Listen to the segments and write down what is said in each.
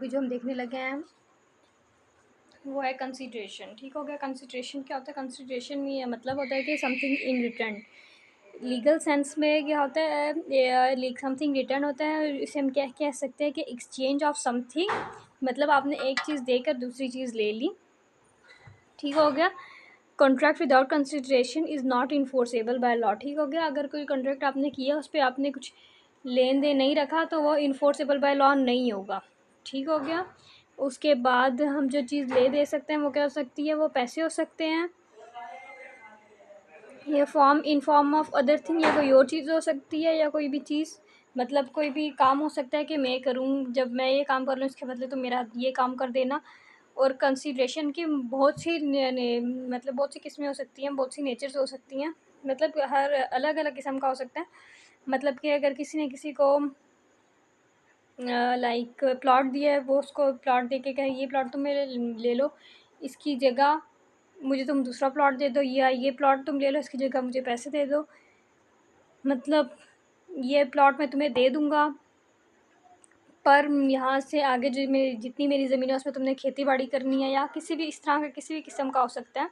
अभी जो हम देखने लगे हैं वो है कंसिडरेशन। ठीक हो गया। कंसिडरेशन क्या होता है? कंसिडरेशन में ये मतलब होता है कि something in return. Legal sense में क्या होता है? समथिंग रिटर्न होता है। इसे हम क्या कह सकते हैं कि एक्सचेंज ऑफ समथिंग, मतलब आपने एक चीज़ देकर दूसरी चीज़ ले ली। ठीक हो गया। Contract without consideration is not enforceable by law. ठीक हो गया। अगर कोई कॉन्ट्रैक्ट आपने किया, उस पर आपने कुछ लेन देन नहीं रखा, तो वो इन्फोर्सेबल बाय लॉ नहीं होगा। ठीक हो गया। उसके बाद हम जो चीज़ ले दे सकते हैं वो क्या हो सकती है? वो पैसे हो सकते हैं, या in form of other thing, या कोई और चीज़ हो सकती है, या कोई भी चीज़, मतलब कोई भी काम हो सकता है कि मैं करूँ, जब मैं ये काम कर लूँ इसके बदले तो मेरा ये काम कर देना। और कंसिडरेशन की बहुत सी मतलब बहुत सी किस्में हो सकती हैं, बहुत सी नेचर्स हो सकती हैं, मतलब हर अलग अलग किस्म का हो सकता है। मतलब कि अगर किसी ने किसी को लाइक प्लॉट दिया है, वो उसको प्लॉट दे के कहे ये प्लॉट तुम मेरे ले लो, इसकी जगह मुझे तुम दूसरा प्लॉट दे दो, या ये प्लॉट तुम ले लो, इसकी जगह मुझे पैसे दे दो, मतलब ये प्लॉट मैं तुम्हें दे दूँगा, पर यहाँ से आगे जो मेरी जितनी मेरी ज़मीन है उसमें तुमने खेती बाड़ी करनी है, या किसी भी इस तरह का किसी भी किस्म का हो सकता है।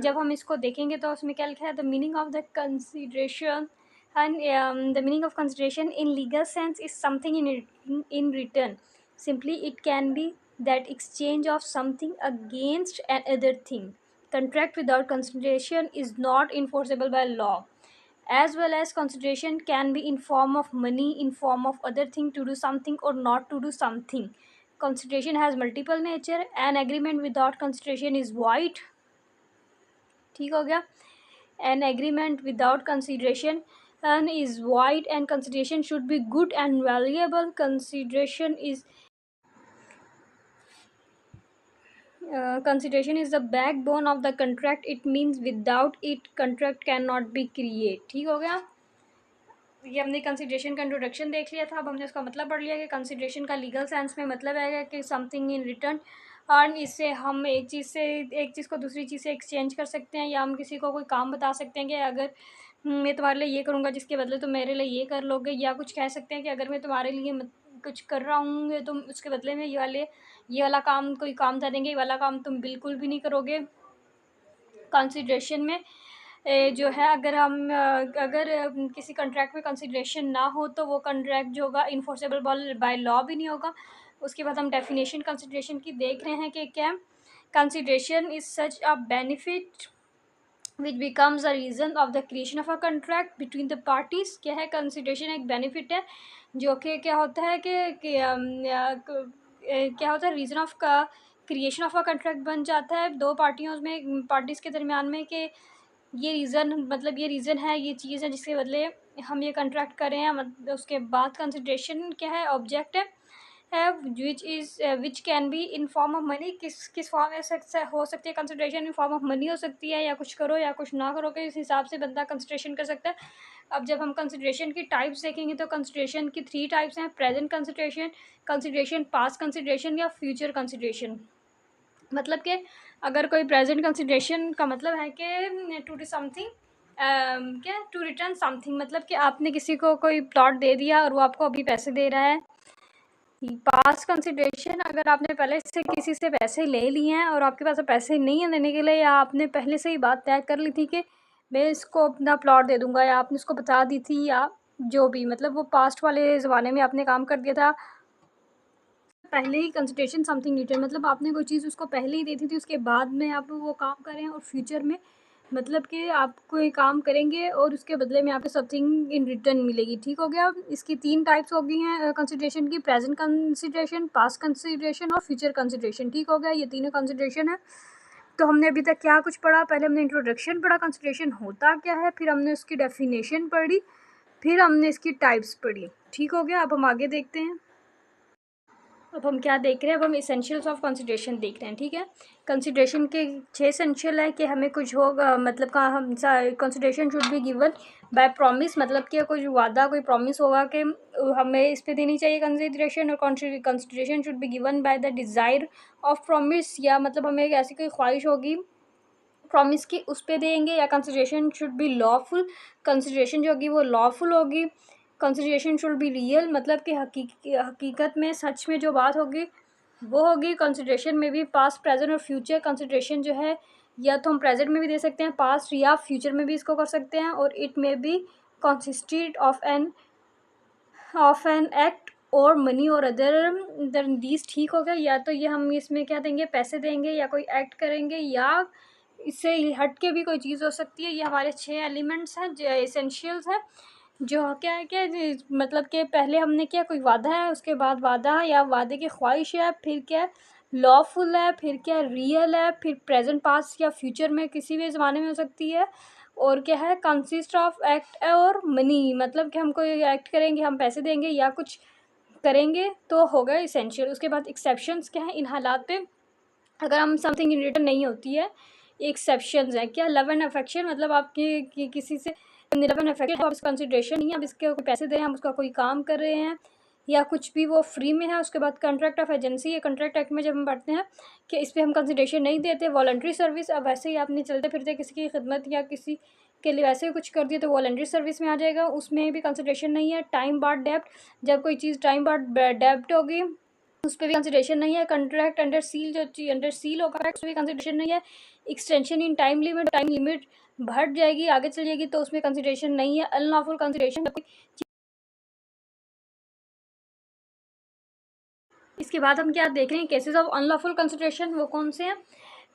जब हम इसको देखेंगे तो उसमें क्या लिखा है? The meaning of the consideration and the meaning of consideration in legal sense is something in return. Simply it can be that exchange of something against another thing. Contract without consideration is not enforceable by law. As well as consideration can be in form of money, in form of other thing, to do something or not to do something. Consideration has multiple nature. An agreement without consideration is void. ठीक हो गया। An agreement without consideration is void, and consideration should be good and valuable. Consideration is the backbone of the contract. It means without it contract cannot be created. ठीक हो गया। ये हमने consideration का introduction देख लिया था। अब हमने उसका मतलब पढ़ लिया कि कंसिडरेशन का लीगल सेंस में मतलब है कि समथिंग इन रिटर्न, और इससे हम एक चीज़ को दूसरी चीज़ से एक्सचेंज कर सकते हैं, या हम किसी को कोई काम बता सकते हैं कि अगर मैं तुम्हारे लिए ये करूँगा जिसके बदले तुम मेरे लिए ये कर लोगे, या कुछ कह सकते हैं कि अगर मैं तुम्हारे लिए कुछ कर रहा हूँ तुम उसके बदले में ये वाला काम कोई काम करेंगे, ये वाला काम तुम बिल्कुल भी नहीं करोगे। कंसिडरेशन में जो है, अगर किसी कॉन्ट्रैक्ट में कंसिडरेशन ना हो तो वो कॉन्ट्रैक्ट जो होगा इन्फोर्सेबल बाय लॉ भी नहीं होगा। उसके बाद हम डेफिनेशन कंसिडरेशन की देख रहे हैं कि क्या consideration is such a benefit which becomes a reason of the creation of a contract between the parties. क्या है? कंसिडरेशन एक बेनिफिट है जो कि क्या होता है कि क्या होता है, रीज़न ऑफ का क्रिएशन ऑफ अ कॉन्ट्रैक्ट बन जाता है दो पार्टीज़ के दरमियान में, कि ये रीज़न है, ये चीज़ है जिसके बदले हम ये कॉन्ट्रैक्ट कर रहे हैं। मतलब उसके बाद कंसिडरेशन क्या है? ऑब्जेक्ट है which can be in form of money. किस फॉर्म में हो सकती है consideration? In form of money हो सकती है, या कुछ करो या कुछ ना करो के इस हिसाब से बंदा कंसिडरेशन कर सकता है। अब जब हम कंसिडरेशन की टाइप्स देखेंगे तो कंसिडरेशन की 3 टाइप्स हैं: present consideration, consideration past consideration, या फ्यूचर कंसिडरेशन। मतलब कि अगर कोई प्रेजेंट कंसिडरेशन का मतलब है कि टू डू समथिंग, क्या टू रिटर्न समथिंग, मतलब कि आपने किसी को कोई प्लॉट दे दिया और वो आपको अभी पैसे दे रहा है। पास्ट कंसिडरेशन, अगर आपने पहले से किसी से पैसे ले लिए हैं और आपके पास पैसे नहीं हैं देने के लिए, या आपने पहले से ही बात तय कर ली थी कि मैं इसको अपना प्लॉट दे दूंगा, या आपने उसको बता दी थी, या जो भी, मतलब वो पास्ट वाले ज़माने में आपने काम कर दिया था पहले ही। कंसिडरेशन समथिंग रिटर्न, मतलब आपने कोई चीज़ उसको पहले ही दी थी उसके बाद में आप वो काम करें, और फ्यूचर में मतलब कि आप कोई काम करेंगे और उसके बदले में आपको समथिंग इन रिटर्न मिलेगी। ठीक हो गया। इसकी 3 टाइप्स हो गई हैं कंसिडरेशन की: प्रेजेंट कंसिडरेशन, पास्ट कंसिडरेशन और फ्यूचर कंसिडरेशन। ठीक हो गया। ये तीनों कंसिडरेशन है। तो हमने अभी तक क्या कुछ पढ़ा? पहले हमने इंट्रोडक्शन पढ़ा, कंसिडरेशन होता क्या है, फिर हमने उसकी डेफिनेशन पढ़ी, फिर हमने इसकी टाइप्स पढ़ी। ठीक हो गया। अब हम आगे देखते हैं। अब हम क्या देख रहे हैं? अब हम इसेंशियल्स ऑफ कंसिडरेशन देख रहे हैं। ठीक है। कंसिडरेशन के 6 एसेंशियल है कि हमें कुछ होगा, मतलब का हम consideration should be given by promise, मतलब कि कोई वादा, कोई प्रॉमिस होगा कि हमें इस पे देनी चाहिए कंसिडरेशन, और consideration should be given by the desire of promise, या मतलब हमें एक ऐसी कोई ख्वाहिश होगी प्रॉमिस की, उस पे देंगे। या consideration should be lawful, consideration जो होगी वो लॉफुल होगी। कंसिडरेशन शुड बी रियल, मतलब कि हकीकत में सच में जो बात होगी वो होगी। कंसिडरेशन में भी पास्ट प्रेजेंट और फ्यूचर कंसिडरेशन जो है या तो हम प्रेजेंट में भी दे सकते हैं, पास्ट या फ्यूचर में भी इसको कर सकते हैं। और it may be consisted of an act और मनी और अदर देन दीज। ठीक हो गया, या तो ये हम इसमें क्या देंगे, पैसे देंगे या कोई एक्ट करेंगे, या इससे हट के भी कोई चीज़ हो सकती है। ये हमारे 6 एलिमेंट्स हैं जो एसेंशियल्स हैं, जो क्या है क्या मतलब कि पहले हमने क्या कोई वादा है, उसके बाद वादा या वादे की ख्वाहिश है, फिर क्या लॉफुल है, फिर क्या रियल है, फिर प्रेजेंट पास्ट या फ्यूचर में किसी भी ज़माने में हो सकती है, और क्या है कंसिस्ट ऑफ एक्ट और मनी, मतलब कि हम कोई एक्ट करेंगे, हम पैसे देंगे या कुछ करेंगे तो होगा इसेंशियल। उसके बाद एक्सेप्शंस क्या है इन हालात पे, अगर हम समथिंग इन रिटर्न नहीं होती है। एक्सेप्शंस है क्या, लव एंड अफेक्शन, मतलब आपके किसी से लव एंड अफेक्शन, आप कंसिडरेशन नहीं है, अब इसके पैसे दे रहे हैं, हम उसका कोई काम कर रहे हैं या कुछ भी वो फ्री में है। उसके बाद कॉन्ट्रैक्ट ऑफ एजेंसी है, कॉन्ट्रैक्ट एक्ट में जब हम पढ़ते हैं कि इस पर हम कंसिडरेशन नहीं देते। वॉलंटरी सर्विस, अब वैसे ही आपने चलते फिरते किसी की खिदमत या किसी के लिए वैसे ही कुछ कर दिया तो वॉलंटरी सर्विस में आ जाएगा, उसमें भी कंसिडरेशन नहीं है। टाइम बार्ड डेब्ट, जब कोई चीज़ टाइम बार्ड डेब्ट होगी उस पर भी कंसिडरेशन नहीं है। कॉन्ट्रैक्ट अंडर सील, जो अंडर सील होगा उस पर भी कंसिडरेशन नहीं है। एक्सटेंशन इन टाइम लिमिट बढ़ जाएगी, आगे चल जाएगी तो उसमें कंसिडरेशन नहीं है। अनलॉफुल कंसिडरेशन, इसके बाद हम क्या देख रहे हैं, केसेस ऑफ अनलॉफुल कंसिडरेशन वो कौन से हैं।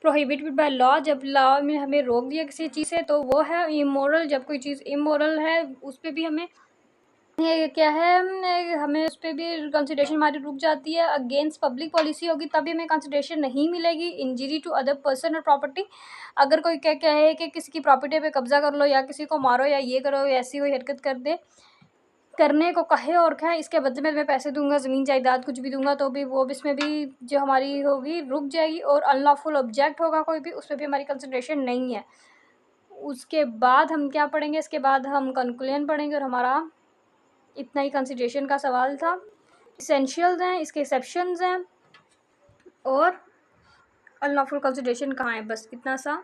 प्रोहिबिटेड बाय लॉ, जब लॉ में हमें रोक दिया किसी चीज़ से तो वो है। इमोरल, जब कोई चीज़ इमोरल है उस पर भी हमें ये क्या है, हमें उस पर भी कंसिडरेशन हमारी रुक जाती है। अगेंस्ट पब्लिक पॉलिसी होगी तभी हमें कंसिडरेशन नहीं मिलेगी। इंजरी टू अदर पर्सन और प्रॉपर्टी, अगर कोई क्या है कि किसी की प्रॉपर्टी पे कब्जा कर लो या किसी को मारो या ये करो या ऐसी कोई हरकत कर दे, करने को कहे और क्या इसके बदले में मैं पैसे दूंगा, ज़मीन जायदाद कुछ भी दूंगा, तो भी वो इसमें भी जो हमारी होगी रुक जाएगी। और अनलॉफुल ऑब्जेक्ट होगा कोई भी, उसमें भी हमारी कंसिडरेशन नहीं है। उसके बाद हम क्या पढ़ेंगे, इसके बाद हम कंक्लूजन पढ़ेंगे और हमारा इतना ही कंसिडरेशन का सवाल था। इसेंशियल्स हैं, इसके एक्सेप्शंस हैं और अनलॉफुल कंसिडरेशन कहाँ है, बस इतना सा।